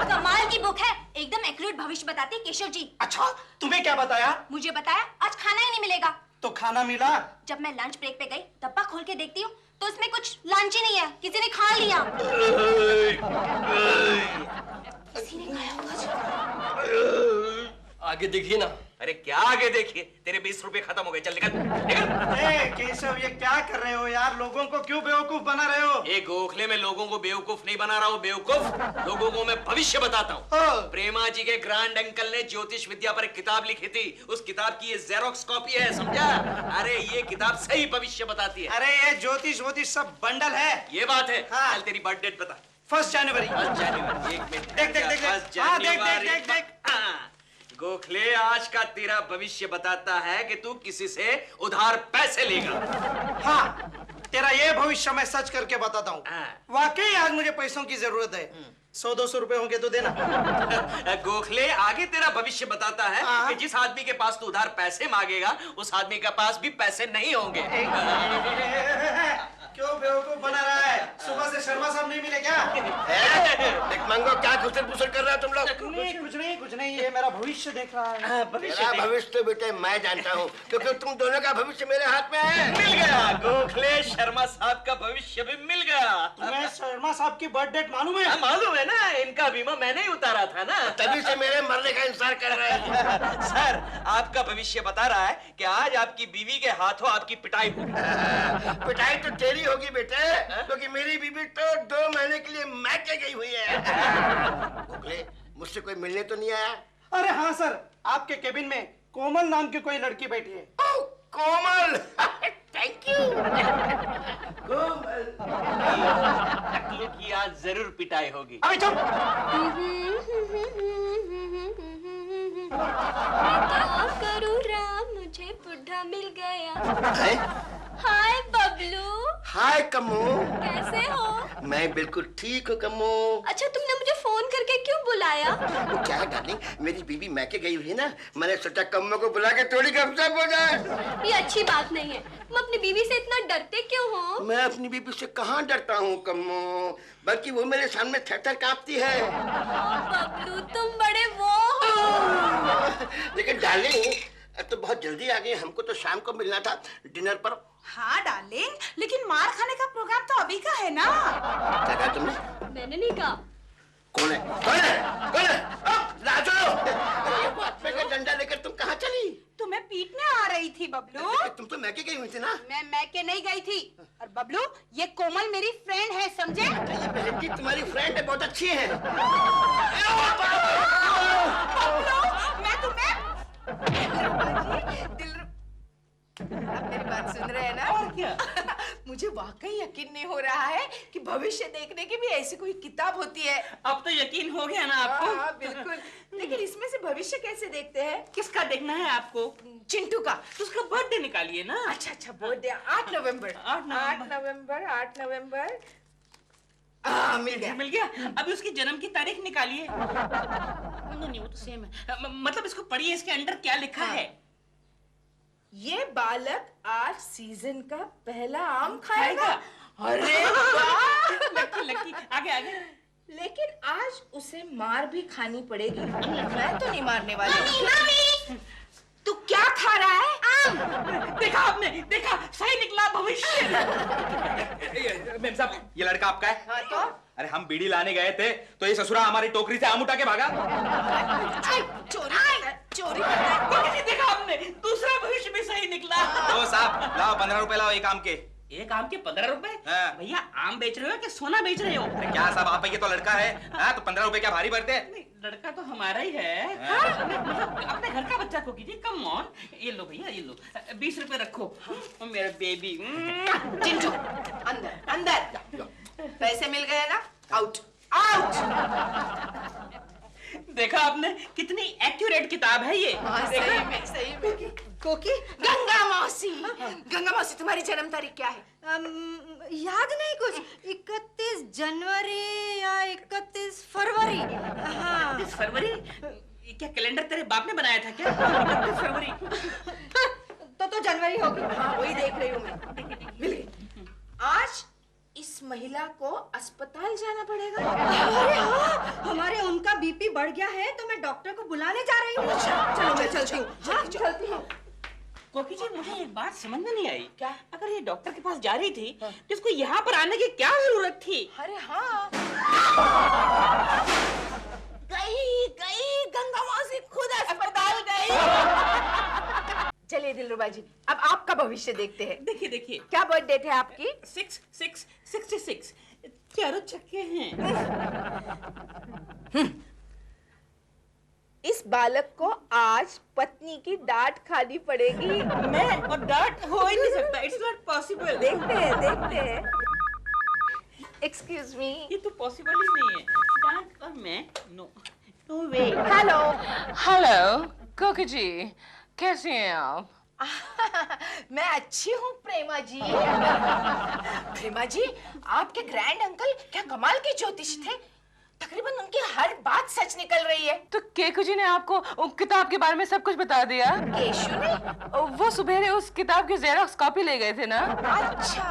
कमाल की बुक है, एकदम एक्यूरेट भविष्य बताती है केशव जी। अच्छा, तुम्हें क्या बताया? मुझे मुझे बताया आज खाना ही नहीं मिलेगा। तो खाना मिला? जब मैं लंच ब्रेक पे गई, डब्बा खोल के देखती हूँ तो उसमें कुछ लंच ही नहीं है, किसी ने खा लिया। किसी ने खाया होगा। आगे देखिए ना। अरे क्या आगे देखिए, तेरे 20 रुपए खत्म हो गए, चल निकल निकल। ए, केशव ये क्या कर रहे हो यार? लोगों को क्यों बेवकूफ बना रहे हो? ये गोखले में लोगों को बेवकूफ नहीं बना रहा हूँ, बेवकूफ लोगों को मैं भविष्य बताता हूँ। प्रेमा जी के ग्रैंड अंकल ने ज्योतिष विद्या पर एक किताब लिखी थी, उस किताब की ये जेरोक्स कॉपी है, समझा? अरे ये किताब सही भविष्य बताती है। अरे ये ज्योतिष वोतिष सब बंडल है। ये बात है। हाँ। चल तेरी बर्थ डेट बता। 1 जनवरी। 1 जनवरी। एक मिनट। देख देख देख देख। हाँ देख देख देख देख। हाँ। गोखले आज का तेरा भविष्य बताता है कि तू किसी से उधार पैसे लेगा। हाँ, तेरा ये भविष्य मैं सच करके बताता हूँ। हाँ। वाकई आज मुझे पैसों की जरूरत है। 100-200 रुपए होंगे तो देना। गोखले आगे तेरा भविष्य बताता है हाँ। कि जिस आदमी के पास तू उधार पैसे मांगेगा उस आदमी के पास भी पैसे नहीं होंगे। क्यों बेवकूफ बना रहा है? सुबह से शर्मा साहब नहीं मिले क्या? देख मंगो, क्या घुसर पुसर कर रहे हो तुम लोग? कुछ नहीं, ये मेरा भविष्य देख रहा है। मेरा भविष्य तो बेटे मैं जानता हूँ, क्योंकि तुम दोनों का भविष्य मेरे हाथ में है। मिल गया, गोखले शर्मा साहब का भविष्य भी मिल गया। तुम्हें शर्मा साहब की बर्थ डेट मालूम है? हाँ, मालूम है ना, इनका बीमा मैंने ही उतारा था ना। तभी से मेरे मरने का इंतजार कर रहे हैं। सर, आपका भविष्य बता रहा है कि आज आपकी बीवी के हाथों आपकी पिटाई होगी। पिटाई तो तेरी होगी बेटे, क्योंकि मेरी बीबी तो 2 महीने के लिए मैके गई हुई है। गोखले, मुझसे कोई मिलने तो नहीं आया? अरे हाँ सर, आपके केबिन में कोमल नाम की कोई लड़की बैठी है। ओह, कोमल। Thank you. कोमल की आज जरूर पिटाई होगी। अबे चुप। क्या करूं राम, मुझे बुढ़ा मिल गया। हाय बबलू। हाय कम्मू। कैसे हो? मैं बिल्कुल ठीक हूँ कम्मू। अच्छा, तुमने मुझे फोन करके क्यों बुलाया? वो क्या है डार्लिंग, मेरी बीबी मैके गई हुई है ना, मैंने सोचा कम्मू को बुला के थोड़ी गपशप हो जाए। ये अच्छी बात नहीं है। तुम अपनी बीवी से इतना डरते क्यों हो? मैं अपनी बीबी से कहाँ डरता हूँ कम्मू, बल्कि वो मेरे सामने थर-थर कांपती है। बबलू तुम बड़े वो हो। लेकिन डार्लिंग, तो बहुत जल्दी आ गई, हमको तो शाम को मिलना था डिनर पर। हाँ डार्लिंग, लेकिन मार खाने का प्रोग्राम तो अभी का है ना। क्या कहा तुमने? मैंने नहीं कहा। कौन है? कौन है? कौन है? राजू! ये बात पे का डंडा लेकर तुम कहाँ चली? तुम्हें पीटने आ रही थी बबलू। तुम तो मैके गई हुई थी ना? मैं मैके नहीं गई थी। और बबलू, ये कोमल मेरी फ्रेंड है, समझे? ये बहन जी तुम्हारी फ्रेंड है, बहुत अच्छी है। बबलू, मैं तुम्हें आप मेरी बात सुन रहे हैं ना? और क्या? मुझे वाकई यकीन नहीं हो रहा है कि भविष्य देखने की भी ऐसी कोई किताब होती है। अब तो यकीन हो गया ना आपको? हाँ, बिल्कुल। लेकिन इसमें से भविष्य कैसे देखते हैं? किसका देखना है आपको? चिंटू का। तो उसका बर्थडे निकालिए ना। अच्छा, बर्थडे 8 नवंबर। 8 नवंबर। मिल गया। मिल गया। अभी उसकी जन्म की तारीख निकालिए। नहीं, वो तो सेम है। मतलब इसको पढ़िए, इसके अंदर क्या लिखा है? ये बालक आज सीजन का पहला आम खाएगा। अरे लकी, आगे। लेकिन आज उसे मार भी खानी पड़ेगी। मैं तो नहीं मारने वाली। तू क्या खा रहा है? आम। देखा आपने? देखा, सही निकला भविष्य। मेम साहब, ये लड़का आपका है? हाँ तो? अरे हम बीड़ी लाने गए थे तो ये ससुरा हमारी टोकरी से आम उठा के भागा। चोरी देखा आपने? दूसरा भविष्य भी सही निकला। ओ साहब, लाओ 15 रुपए लाओ एक आम के। एक आम के 15 रुपए? हाँ। भैया आम बेच रहे हो कि सोना बेच रहे हो? क्या साहब, आप ये तो लड़का है। हाँ, तो 15 रुपए क्या भारी पड़ते हैं? नहीं, लड़का तो हमारा ही है। मतलब अपने घर का बच्चा को कीजिए, कम ऑन। ये लो भैया, ये लो 20 रुपए रखो। मेरा बेबी। चिंटू, अंदर। पैसे मिल गए ना? आउट। देखा आपने? कितनी एक्यूरेट किताब है ये। सही में। कोकी, गंगा मौसी तुम्हारी जन्म तारीख क्या है? याद नहीं कुछ। 31 जनवरी या 31 फरवरी। हाँ, 31 फरवरी? ये क्या कैलेंडर तेरे बाप ने बनाया था क्या? 31 फरवरी। तो जनवरी होगी। हाँ वही देख रही हूँ मैं। मिल गई। आज इस महिला को अस्पताल जाना पड़ेगा। अरे हाँ, हमारे उनका बीपी बढ़ गया है तो मैं डॉक्टर को बुलाने जा रही हूँ। चलो मैं चलती हूँ। हाँ चलती हूँ। कोकी जी मुझे एक बात समझ में नहीं आई। क्या? अगर ये डॉक्टर के पास जा रही थी तो इसको यहाँ पर आने की क्या जरूरत थी? अरे हाँ गई गंगा मौसी खुद अस्पताल गई। चलिए दिलरुबा जी अब आपका भविष्य देखते हैं। देखिए देखिए क्या बर्थडे थे आपकी? 66 चारों छक्के हैं। इस बालक को आज पत्नी की डांट खानी पड़ेगी। मैं और डांट हो ही नहीं सकता। It's not possible. देखते हैं। Excuse me. ये तो पॉसिबल ही नहीं है। डांट और मैं नो वे। हेलो कोकी जी, कैसी हैं आप? मैं अच्छी हूँ प्रेमा जी। प्रेमा जी आपके ग्रैंड अंकल क्या कमाल के ज्योतिष थे। तकरीबन उनकी हर बात सच निकल रही है। तो केकू जी ने आपको किताब के बारे में सब कुछ बता दिया? केशु ने? वो सुबह उस किताब की जेरॉक्स कॉपी ले गए थे ना? अच्छा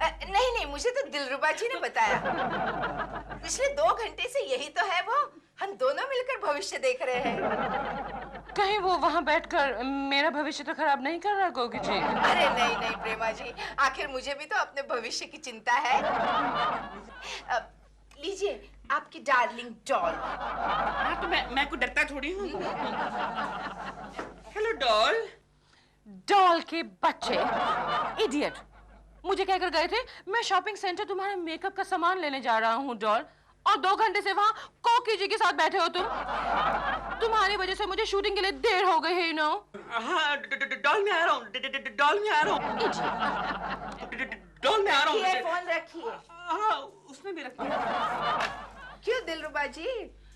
नहीं मुझे तो दिलरुबा जी ने बताया। पिछले 2 घंटे से यही तो है वो। हम दोनों मिलकर भविष्य देख रहे हैं। कहीं वो वहाँ बैठकर मेरा भविष्य तो खराब नहीं कर रहा कोकी जी? अरे नहीं प्रेमा जी, आखिर मुझे भी तो अपने भविष्य की चिंता है। लीजिए आपकी डार्लिंग डॉल। हाँ तो मैं को डरता थोड़ी हूँ। Hello doll. डॉल के बच्चे, इडियट। मुझे कहकर गए थे मैं शॉपिंग सेंटर तुम्हारे मेकअप का सामान लेने जा रहा हूँ डॉल, और 2 घंटे से वहाँ कोकी जी के साथ बैठे हो तुम। तुम्हारी वजह से मुझे शूटिंग के लिए देर हो गई है यू नो। हाँ डॉल में आ रहा हूँ। डॉल में आ रहा हूँ। फोन रखिए। हाँ उसमें भी रखिए। क्यों दिलरुबा जी,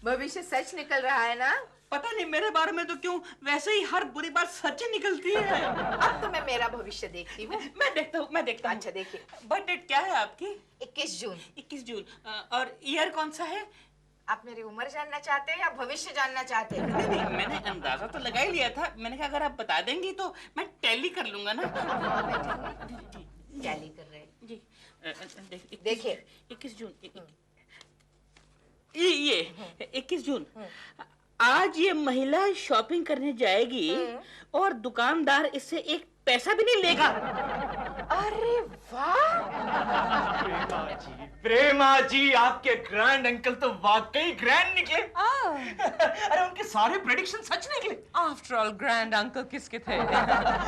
भविष्य सच निकल रहा है ना? पता नहीं मेरे बारे में तो क्यों वैसे ही हर बुरी बात सच ही निकलती है। अब तो मैं मेरा भविष्य देखती हूँ। मैं देखता हूँ। अच्छा देखिए। बर्थ डेट क्या है आपकी? 21 जून। 21 जून। और ईयर कौन सा है? आप मेरी उम्र जानना चाहते हैं या भविष्य जानना चाहते हैं? नहीं, मैंने अंदाजा तो लगा ही लिया था। मैंने कहा अगर आप बता देंगी तो मैं टैली कर लूंगा ना। टैली कर रहे हैं जी। देखिए 21 जून। ये 21 जून। आज ये महिला शॉपिंग करने जाएगी और दुकानदार इससे एक पैसा भी नहीं लेगा। अरे वाह! प्रेमा जी आपके ग्रैंड अंकल तो वाकई ग्रैंड निकले। अरे उनके सारे प्रेडिक्शन सच निकले। आफ्टर ऑल ग्रैंड अंकल किसके थे?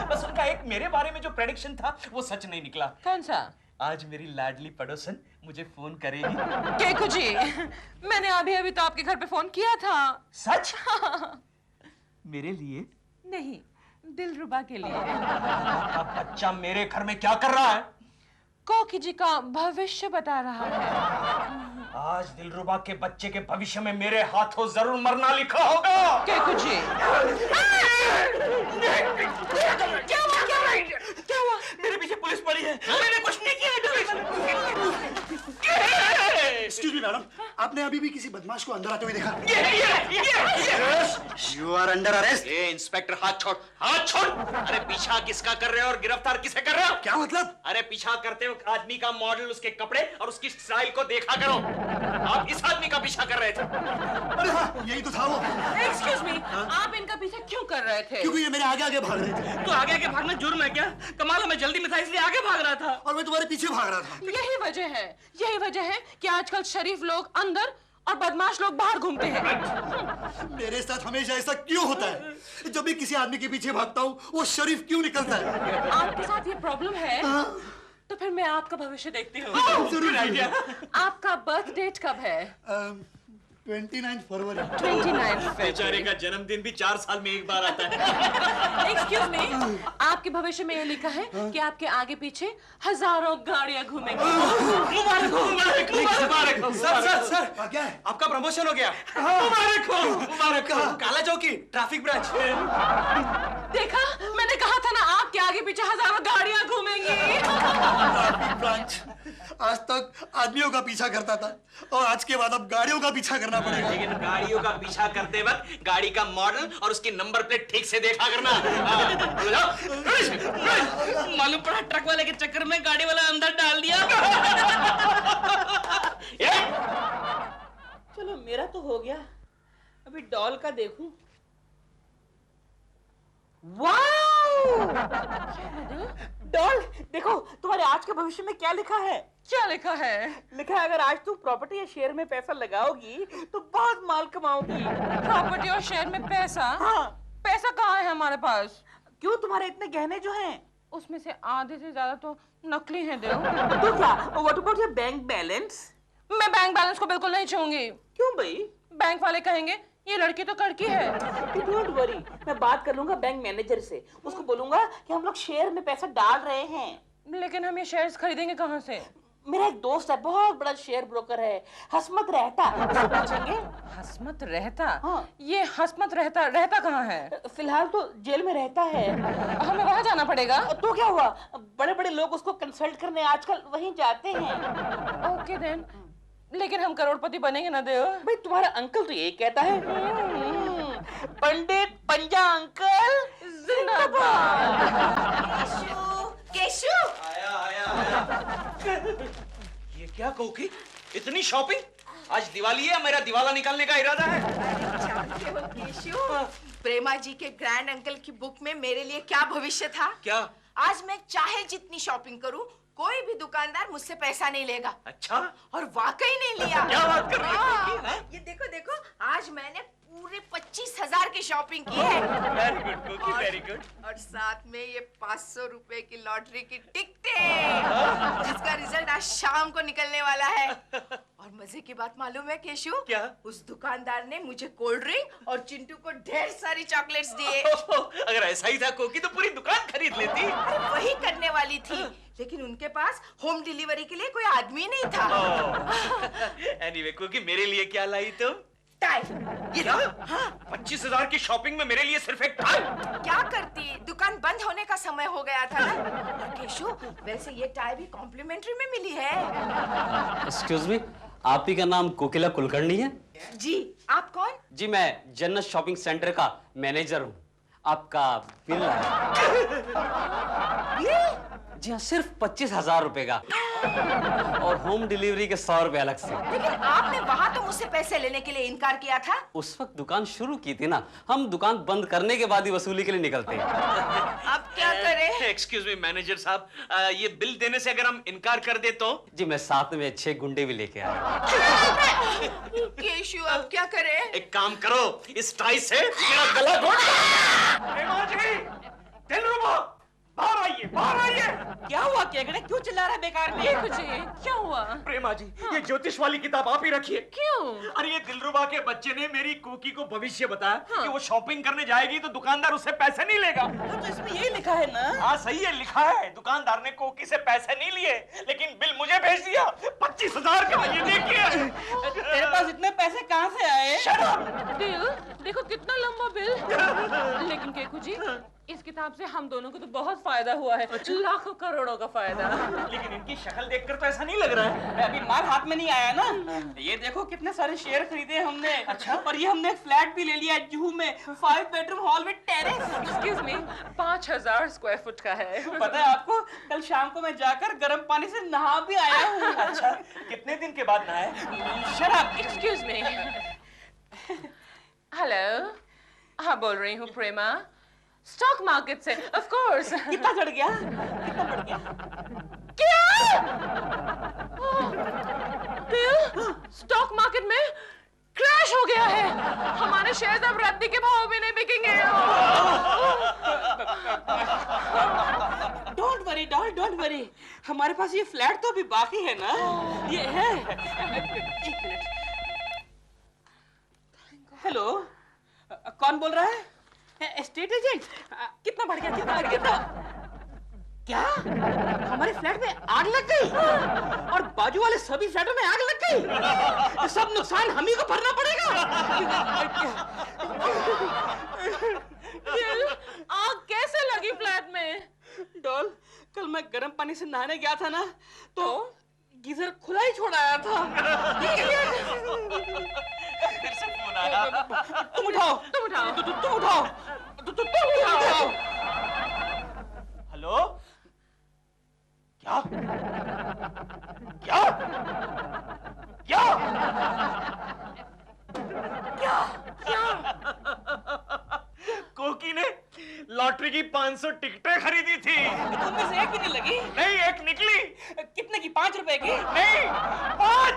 बस उनका एक मेरे बारे में जो प्रेडिक्शन था वो सच नहीं निकला। कौन सा? आज मेरी लाडली पड़ोसन मुझे फोन करेगी। केकू जी, मैंने अभी तो आपके घर पे फोन किया था। सच? मेरे लिए? नहीं, दिलरुबा के लिए। आपका बच्चा मेरे घर में क्या कर रहा है? कोकी जी का भविष्य बता रहा है। आज दिलरुबा के बच्चे के भविष्य में मेरे हाथों जरूर मरना लिखा होगा। केकू जी, क्या हुआ? मेरे पीछे पुलिस पड़ी है। मैंने कुछ नहीं किया। एक्सक्यूज मी मैडम, आपने अभी भी किसी बदमाश को अंदर आते हुए देखा? You are under arrest. ए इंस्पेक्टर हाथ छोड़, हाथ छोड़। अरे पीछा किसका कर रहे हो और गिरफ्तार किसे कर रहे हो? क्या मतलब? अरे पीछा करते वक्त आदमी का मॉडल, उसके कपड़े और उसकी स्टाइल को देखा करो। आप इस आदमी का पीछा कर रहे थे। अरे हाँ, यही तो था वो। एक्सक्यूज मी, आप इनका पीछा क्यों कर रहे थे? क्योंकि ये मेरे आगे आगे भाग रहे थे। तो आगे आगे भागना जुर्म है क्या? कमाल है, मैं जल्दी में था इसलिए आगे भाग रहा था। और मैं तुम्हारे पीछे भाग रहा था। यही वजह है कि आजकल शरीफ लोग अंदर और बदमाश लोग बाहर घूमते हैं। मेरे साथ हमेशा ऐसा क्यों होता है? जब भी किसी आदमी के पीछे भागता हूँ वो शरीफ क्यों निकलता है? आपके साथ ये प्रॉब्लम है? तो फिर मैं आपका भविष्य देखती हूँ। जरूर आइडिया। आपका बर्थ डेट कब है? 29 फरवरी। 29 बेचारे का जन्मदिन भी 4 साल में एक बार आता है। एक्सक्यूज मी, आपके भविष्य में ये लिखा है कि आपके आगे पीछे हजारों गाड़ियां घूमेंगी। मुबारक हो, मुबारक हो, मुबारक हो। सर क्या है? आपका प्रमोशन हो गया। मुबारक हो, मुबारक हो। काला चौकी, ट्रैफिक ब्रांच। देखा, मैंने कहा था ना आपके आगे पीछे हजारों गाड़ियां घूमेंगी। ब्रांच। आज तक आदमियों का पीछा करता था और आज के बाद अब गाड़ियों का पीछा करना पड़ेगा। लेकिन गाड़ियों का पीछा करते वक्त गाड़ी का मॉडल और उसकी नंबर प्लेट ठीक से देखा करना। मालूम पड़ा ट्रक वाले के चक्कर में गाड़ी वाला अंदर डाल दिया। चलो मेरा तो हो गया, अभी डॉल का देखूं। वाओ! डॉल देखो तुम्हारे आज के भविष्य में क्या लिखा है। क्या लिखा है? लिखा है अगर आज तुम प्रॉपर्टी या शेयर में पैसा लगाओगी तो बहुत माल कमाओगी। प्रॉपर्टी और शेयर में पैसा? हाँ। पैसा कहाँ है हमारे पास? क्यों तुम्हारे इतने गहने जो हैं? उसमें से आधे से ज्यादा तो नकली हैं दिल। तो क्या? What about your bank balance? मैं बैंक बैलेंस को बिल्कुल नहीं छूंगी। क्यों भाई? बैंक वाले कहेंगे ये लड़की तो कड़की है। डोंट वरी, मैं बात कर लूंगा बैंक मैनेजर से। उसको बोलूंगा कि हम लोग शेयर में पैसा डाल रहे हैं। लेकिन हम ये शेयर्स खरीदेंगे कहाँ से? मेरा एक दोस्त है, बहुत बड़ा शेयर ब्रोकर है, हसमत रहता। उससे पूछेंगे। हसमत रहता? हाँ। ये हसमत रहता कहाँ है? फिलहाल तो जेल में रहता है। हमें वहाँ जाना पड़ेगा? तो क्या हुआ, बड़े बड़े लोग उसको कंसल्ट करने आजकल वहीं जाते हैं। ओके देन, लेकिन हम करोड़पति बनेंगे ना देव? भाई तुम्हारा अंकल तो यही कहता है। पंडित पंजा अंकल जिंदाबाद। केशु! ये क्या कोकी, इतनी शॉपिंग? आज दिवाली है, मेरा दिवाला निकालने का इरादा है। जानते हो केशु, प्रेमा जी के ग्रैंड अंकल की बुक में मेरे लिए क्या भविष्य था? क्या? आज मैं चाहे जितनी शॉपिंग करूं, कोई भी दुकानदार मुझसे पैसा नहीं लेगा। अच्छा? और वाकई नहीं लिया। क्या बात कर रही हो? हाँ, ये देखो देखो, आज मैंने पूरे 25,000 की शॉपिंग की है। वेरी गुड कोकी, वेरी गुड। और साथ में ये 500 रुपए की लॉटरी की टिकटें, जिसका रिजल्ट आज शाम को निकलने वाला है। और मजे की बात मालूम है केशु? क्या? उस दुकानदार ने मुझे कोल्ड ड्रिंक और चिंटू को ढेर सारी चॉकलेट्स दिए। अगर ऐसा ही था कोकी तो पूरी दुकान खरीद लेती। अरे वही करने वाली थी, लेकिन उनके पास होम डिलीवरी के लिए कोई आदमी नहीं था। एनीवे कोकी, मेरे लिए क्या लाई तुम? टाई। ये क्या? हाँ। 25,000 की शॉपिंग में मेरे लिए सिर्फ एक टाई? क्या करती, दुकान बंद होने का समय हो गया था ना। और केशु, वैसे ये टाई भी कॉम्प्लीमेंट्री में मिली है। एक्सक्यूज मी, आप ही का नाम कोकिला कुलकर्णी है? जी, आप कौन? जी मैं जन्नत शॉपिंग सेंटर का मैनेजर हूँ। आपका बिल जी हाँ, सिर्फ 25,000 रुपए का और होम डिलीवरी के 100 रुपए अलग से। लेकिन आपने वहाँ तो मुझसे पैसे लेने के लिए इनकार किया था। उस वक्त दुकान शुरू की थी ना, हम दुकान बंद करने के बाद ही वसूली के लिए निकलते हैं। अब क्या करें? एक्सक्यूज मी मैनेजर साहब, ये बिल देने से अगर हम इनकार कर दे तो? जी मैं साथ में 6 गुंडे भी लेके आया। केशु, अब क्या करें? एक काम करो, इस टाई से मेरा गला घोट दो। प्रेमा जी, दिलरुबा, बाहर आइए, बाहर आइए। क्या हुआ केकड़े, क्यों चिल्ला रहा है बेकार में? कुछ क्या हुआ? प्रेमा जी, ये ज्योतिष वाली किताब आप ही रखिए। क्यों? अरे ये दिलरुबा के बच्चे ने मेरी कोकी को भविष्य बताया कि वो शॉपिंग करने जाएगी तो दुकानदार उससे पैसे नहीं लेगा। तो इसमें यही लिखा है ना? हाँ सही है, लिखा है। दुकानदार ने कोकी से पैसे नहीं लिए, लेकिन बिल मुझे भेज दिया 25,000 का। ये देखिए। तेरे पास इतने पैसे कहाँ से आए? बिल देखो कितना लंबा बिल। लेकिन केकू जी, इस किताब से हम दोनों को तो बहुत फायदा हुआ है। लाखों करोड़ों का फायदा। लेकिन इनकी शक्ल देखकर तो ऐसा नहीं लग रहा है। अभी माल हाथ में नहीं आया ना। ये देखो कितने सारे शेयर खरीदे हमने। अच्छा। और ये हमने एक फ्लैट भी ले लिया जुहू में, 5 bedroom hall with terrace. Excuse me, 5,000 square foot का है। पता है आपको, कल शाम को मैं जाकर गर्म पानी से नहा भी आया हूँ। अच्छा, कितने दिन के बाद नहाए? शराब। Excuse me. हेलो, हाँ बोल रही हूँ प्रेमा, स्टॉक मार्केट से। Of course. कितना चढ़ गया? कितना बढ़ गया? क्या? बिल, स्टॉक मार्केट में क्रैश हो गया है। हमारे शेयर्स अब रद्दी के भाव भी नहीं बिकेंगे। डोंट वरी, हमारे पास ये फ्लैट तो अभी बाकी है ना। ये है। एक मिनट। हेलो, कौन बोल रहा है? Estate agent. कितना बढ़ गया? कितना बढ़ गया? क्या हमारे फ्लैट में आग लग गई और बाजू वाले सभी फ्लैटों में आग लग गई? सब नुकसान हम ही को भरना पड़ेगा। आग कैसे लगी फ्लैट में? डॉल, कल मैं गर्म पानी से नहाने गया था ना, तो गीजर खुला ही छोड़ आया था। फिर से फोन आया। तुम उठाओ, तुम उठाओ, तुम उठाओ, तुम उठाओ। हेलो, क्या क्या क्या क्या कोकी ने लॉटरी की 500 टिकटें खरीदी थी। तुम में से एक भी नहीं लगी? नहीं, एक निकली। कितने की? 5 रुपए की? नहीं, 5